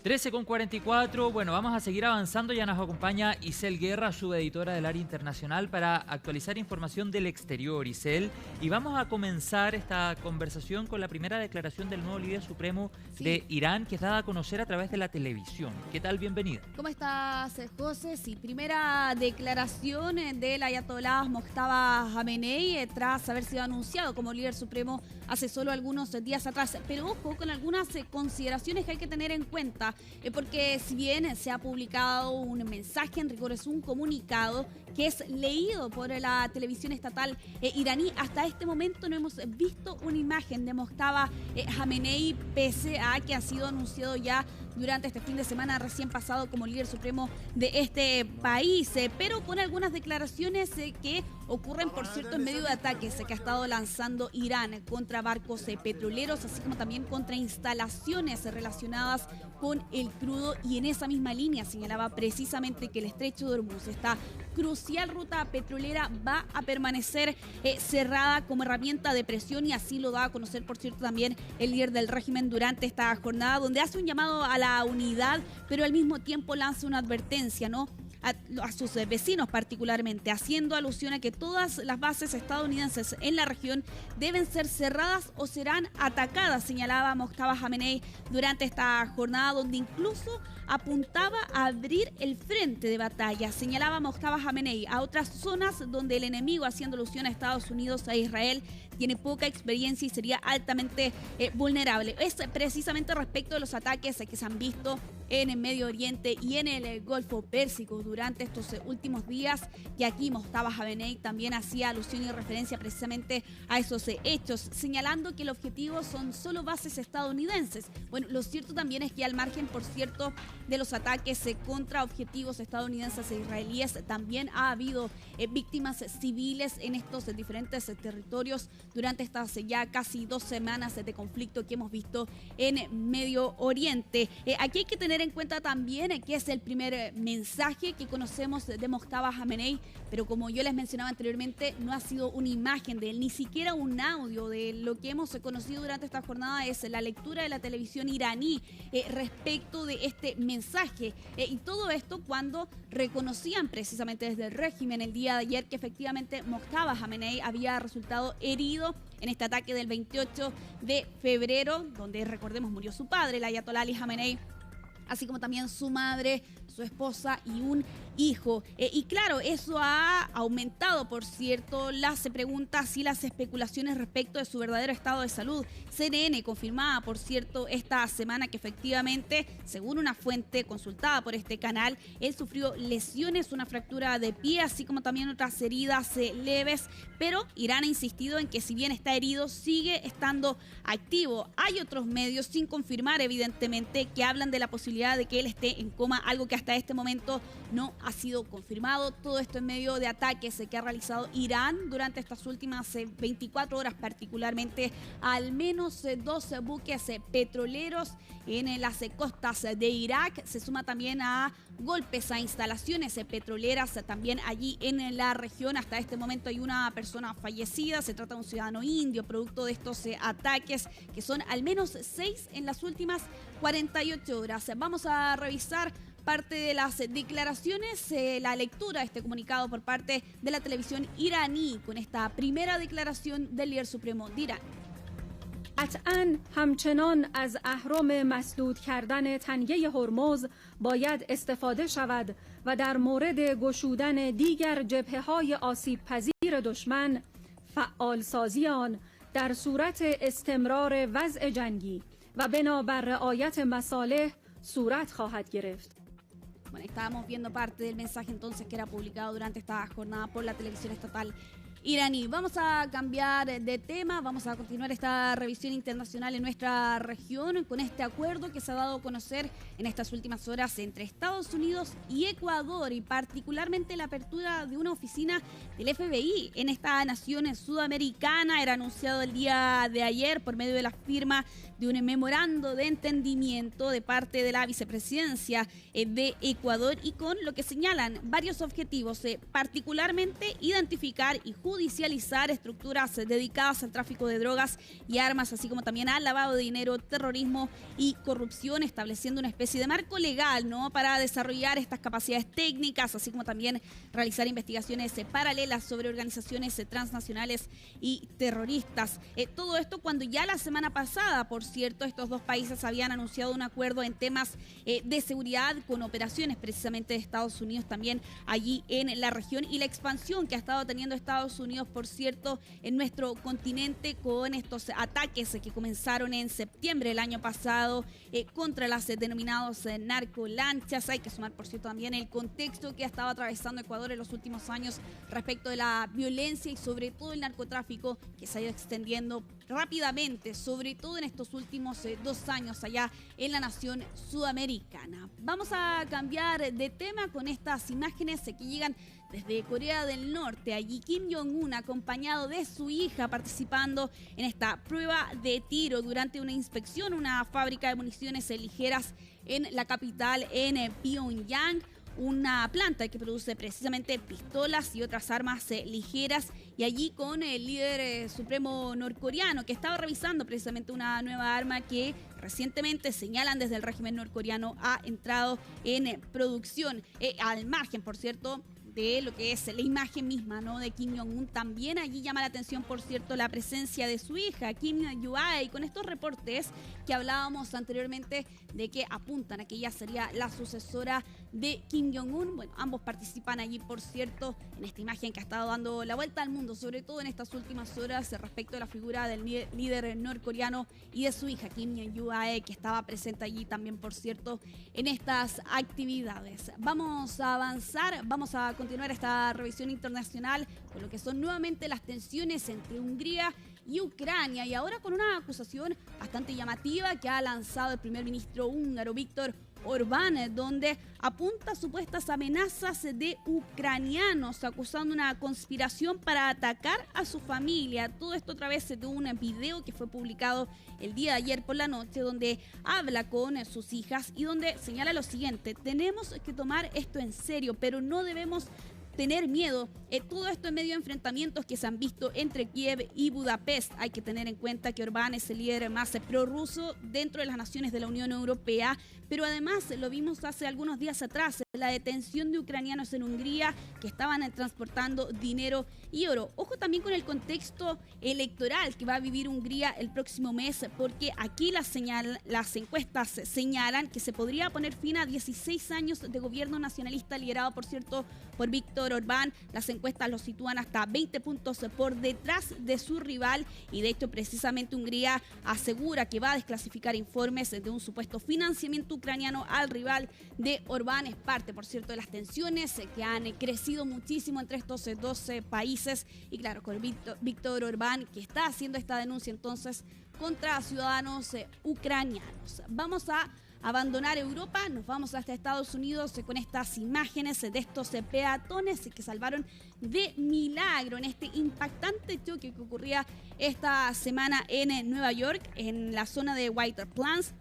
13:44, bueno, vamos a seguir avanzando. Ya nos acompaña Isel Guerra, subeditora del área internacional, para actualizar información del exterior, Isel. Y vamos a comenzar esta conversación con la primera declaración del nuevo líder supremo de Irán, que es dada a conocer a través de la televisión. ¿Qué tal? Bienvenida. ¿Cómo estás, José? Sí, primera declaración del ayatolá Mojtaba Jamenei tras haber sido anunciado como líder supremo hace solo algunos días atrás. Pero ojo con algunas consideraciones que hay que tener en cuenta, porque si bien se ha publicado un mensaje, en rigor es un comunicado que es leído por la televisión estatal iraní, hasta este momento no hemos visto una imagen de Mojtaba Jamenei, pese a que ha sido anunciado ya durante este fin de semana recién pasado como líder supremo de este país, pero con algunas declaraciones que ocurren, por cierto, en medio de ataques que ha estado lanzando Irán contra barcos petroleros, así como también contra instalaciones relacionadas con el crudo. Y en esa misma línea señalaba precisamente que el estrecho de Hormuz, esta crucial ruta petrolera, va a permanecer cerrada como herramienta de presión, y así lo da a conocer, por cierto, también el líder del régimen durante esta jornada, donde hace un llamado a la unidad, pero al mismo tiempo lanza una advertencia, ¿no?, a sus vecinos particularmente, haciendo alusión a que todas las bases estadounidenses en la región deben ser cerradas o serán atacadas, señalaba Mojtaba Jamenei durante esta jornada, donde incluso apuntaba a abrir el frente de batalla. Señalaba Mojtaba Jamenei a otras zonas donde el enemigo, haciendo alusión a Estados Unidos, a Israel, tiene poca experiencia y sería altamente vulnerable. Es precisamente respecto de los ataques que se han visto en el Medio Oriente y en el Golfo Pérsico durante estos últimos días, y aquí Mojtaba Jamenei también hacía alusión y referencia precisamente a esos hechos, señalando que el objetivo son solo bases estadounidenses. Bueno, lo cierto también es que, al margen, por cierto, de los ataques contra objetivos estadounidenses e israelíes, también ha habido víctimas civiles en estos diferentes territorios durante estas ya casi 2 semanas de conflicto que hemos visto en Medio Oriente. Aquí hay que tener en cuenta también que es el primer mensaje que conocemos de Mojtaba Jamenei, pero como yo les mencionaba anteriormente, no ha sido una imagen de él, ni siquiera un audio. De lo que hemos conocido durante esta jornada es la lectura de la televisión iraní respecto de este mensaje, y todo esto cuando reconocían precisamente desde el régimen el día de ayer que efectivamente Mojtaba Jamenei había resultado herido en este ataque del 28 de febrero, donde, recordemos, murió su padre, el ayatolá Ali Jamenei, así como también su madre, su esposa y un hijo. Y claro, eso ha aumentado, por cierto, las preguntas y las especulaciones respecto de su verdadero estado de salud. CNN confirmaba, por cierto, esta semana que efectivamente, según una fuente consultada por este canal, él sufrió lesiones, una fractura de pie, así como también otras heridas leves, pero Irán ha insistido en que, si bien está herido, sigue estando activo. Hay otros medios, sin confirmar evidentemente, que hablan de la posibilidad de que él esté en coma, algo que hasta este momento no ha sido confirmado. Todo esto en medio de ataques que ha realizado Irán durante estas últimas 24 horas, particularmente al menos 2 buques petroleros en las costas de Irak. Se suma también a golpes a instalaciones petroleras también allí en la región. Hasta este momento hay una persona fallecida, se trata de un ciudadano indio, producto de estos ataques, que son al menos 6 en las últimas 48 horas. Vamos a revisar parte de las declaraciones, la lectura de este comunicado por parte de la televisión iraní, con esta primera declaración del líder supremo de Irán. قطعاً همچنان از اهرم مسدود کردن تنگه هرمز باید استفاده شود و در مورد گشودن دیگر جبهه‌های آسیب پذیر دشمن فعال سازی آن در صورت استمرار وضع جنگی و بنابر رعایت مصالح صورت خواهد گرفت. Bueno, estábamos viendo parte del mensaje entonces que era publicado durante esta jornada por la televisión estatal iraní. Vamos a cambiar de tema, vamos a continuar esta revisión internacional en nuestra región con este acuerdo que se ha dado a conocer en estas últimas horas entre Estados Unidos y Ecuador, y particularmente la apertura de una oficina del FBI en esta nación sudamericana. Era anunciado el día de ayer por medio de la firma de un memorando de entendimiento de parte de la vicepresidencia de Ecuador, y con lo que señalan varios objetivos, particularmente identificar y judicializar estructuras dedicadas al tráfico de drogas y armas, así como también al lavado de dinero, terrorismo y corrupción, estableciendo una especie de marco legal, ¿no?, para desarrollar estas capacidades técnicas, así como también realizar investigaciones paralelas sobre organizaciones transnacionales y terroristas. Todo esto cuando ya la semana pasada, por cierto, estos dos países habían anunciado un acuerdo en temas de seguridad con operaciones precisamente de Estados Unidos también allí en la región, y la expansión que ha estado teniendo Estados Unidos, por cierto, en nuestro continente con estos ataques que comenzaron en septiembre del año pasado contra las denominados narcolanchas. Hay que sumar, por cierto, también el contexto que ha estado atravesando Ecuador en los últimos años respecto de la violencia y sobre todo el narcotráfico que se ha ido extendiendo rápidamente, sobre todo en estos últimos 2 años allá en la nación sudamericana. Vamos a cambiar de tema con estas imágenes que llegan desde Corea del Norte. Allí Kim Jong-un, acompañado de su hija, participando en esta prueba de tiro durante una inspección a una fábrica de municiones ligeras en la capital, en Pyongyang. Una planta que produce precisamente pistolas y otras armas ligeras, y allí con el líder supremo norcoreano que estaba revisando precisamente una nueva arma que recientemente, señalan desde el régimen norcoreano, ha entrado en producción. Al margen, por cierto, de lo que es la imagen misma, ¿no?, de Kim Jong-un, también allí llama la atención, por cierto, la presencia de su hija, Kim Yoo-ae, con estos reportes que hablábamos anteriormente de que apuntan a que ella sería la sucesora de Kim Jong-un. Bueno, ambos participan allí, por cierto, en esta imagen que ha estado dando la vuelta al mundo, sobre todo en estas últimas horas, respecto a la figura del líder norcoreano y de su hija, Kim Yoo-ae, que estaba presente allí también, por cierto, en estas actividades. Vamos a avanzar, vamos a continuar esta revisión internacional con lo que son nuevamente las tensiones entre Hungría y Ucrania, y ahora con una acusación bastante llamativa que ha lanzado el primer ministro húngaro Viktor Orbán, donde apunta a supuestas amenazas de ucranianos, acusando una conspiración para atacar a su familia. Todo esto a través de un video que fue publicado el día de ayer por la noche, donde habla con sus hijas y donde señala lo siguiente: tenemos que tomar esto en serio, pero no debemos tener miedo. Todo esto en medio de enfrentamientos que se han visto entre Kiev y Budapest. Hay que tener en cuenta que Orbán es el líder más prorruso dentro de las naciones de la Unión Europea, pero además lo vimos hace algunos días atrás, la detención de ucranianos en Hungría que estaban transportando dinero y oro. Ojo también con el contexto electoral que va a vivir Hungría el próximo mes, porque aquí las encuestas señalan que se podría poner fin a 16 años de gobierno nacionalista liderado, por cierto, por Viktor Orbán. Las encuestas lo sitúan hasta 20 puntos por detrás de su rival, y de hecho precisamente Hungría asegura que va a desclasificar informes de un supuesto financiamiento ucraniano al rival de Orbán. Es parte, por cierto, de las tensiones que han crecido muchísimo entre estos 12 países, y claro, con Viktor Orbán, que está haciendo esta denuncia entonces contra ciudadanos ucranianos. Vamos a abandonar Europa, nos vamos hasta Estados Unidos con estas imágenes de estos peatones que salvaron de milagro en este impactante choque que ocurría esta semana en Nueva York, en la zona de White Plains,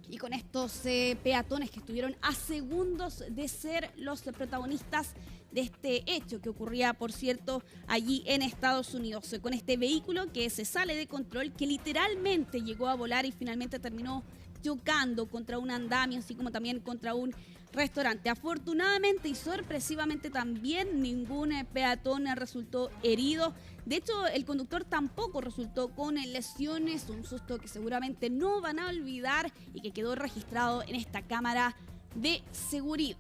y con estos peatones que estuvieron a segundos de ser los protagonistas de este hecho que ocurría, por cierto, allí en Estados Unidos, con este vehículo que se sale de control, que literalmente llegó a volar y finalmente terminó chocando contra un andamio, así como también contra un restaurante. Afortunadamente y sorpresivamente también ningún peatón resultó herido. De hecho, el conductor tampoco resultó con lesiones, un susto que seguramente no van a olvidar y que quedó registrado en esta cámara de seguridad.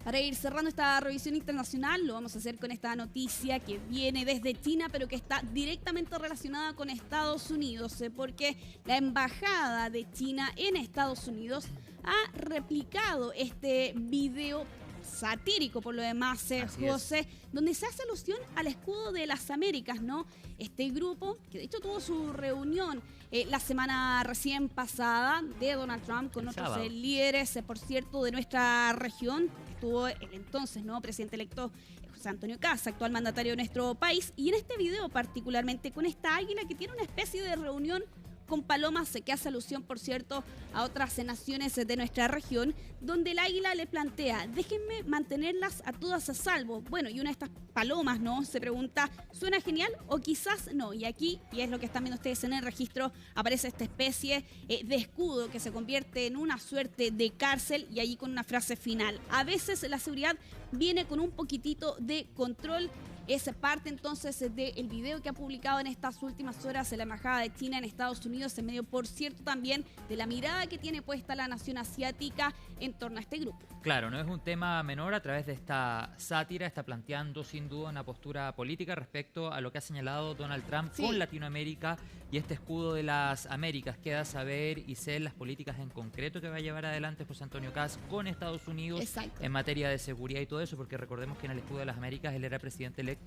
Para ir cerrando esta revisión internacional, lo vamos a hacer con esta noticia que viene desde China, pero que está directamente relacionada con Estados Unidos, porque la embajada de China en Estados Unidos ha replicado este video satírico, por lo demás, José, donde se hace alusión al escudo de las Américas, ¿no? Este grupo, que de hecho tuvo su reunión la semana recién pasada de Donald Trump con otros líderes, por cierto, de nuestra región. Estuvo el entonces, ¿no?, presidente electo José Antonio Kast, actual mandatario de nuestro país, y en este video particularmente con esta águila que tiene una especie de reunión con palomas, que hace alusión, por cierto, a otras naciones de nuestra región, donde el águila le plantea, déjenme mantenerlas a todas a salvo. Bueno, y una de estas palomas, ¿no? Se pregunta, ¿suena genial o quizás no? Y aquí, y es lo que están viendo ustedes en el registro, aparece esta especie de escudo que se convierte en una suerte de cárcel y allí con una frase final. A veces la seguridad viene con un poquitito de control. Es parte entonces del video que ha publicado en estas últimas horas la Embajada de China en Estados Unidos, en medio, por cierto, también de la mirada que tiene puesta la nación asiática en torno a este grupo. Claro, no es un tema menor. A través de esta sátira está planteando sin duda una postura política respecto a lo que ha señalado Donald Trump con Latinoamérica y este escudo de las Américas. Queda saber y ser las políticas en concreto que va a llevar adelante José Antonio Kast con Estados Unidos en materia de seguridad y todo eso, porque recordemos que en el escudo de las Américas él era presidente electo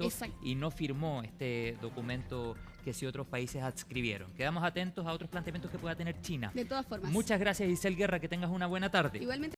y no firmó este documento que sí otros países adscribieron. Quedamos atentos a otros planteamientos que pueda tener China. De todas formas. Muchas gracias, Isel Guerra, que tengas una buena tarde. Igualmente.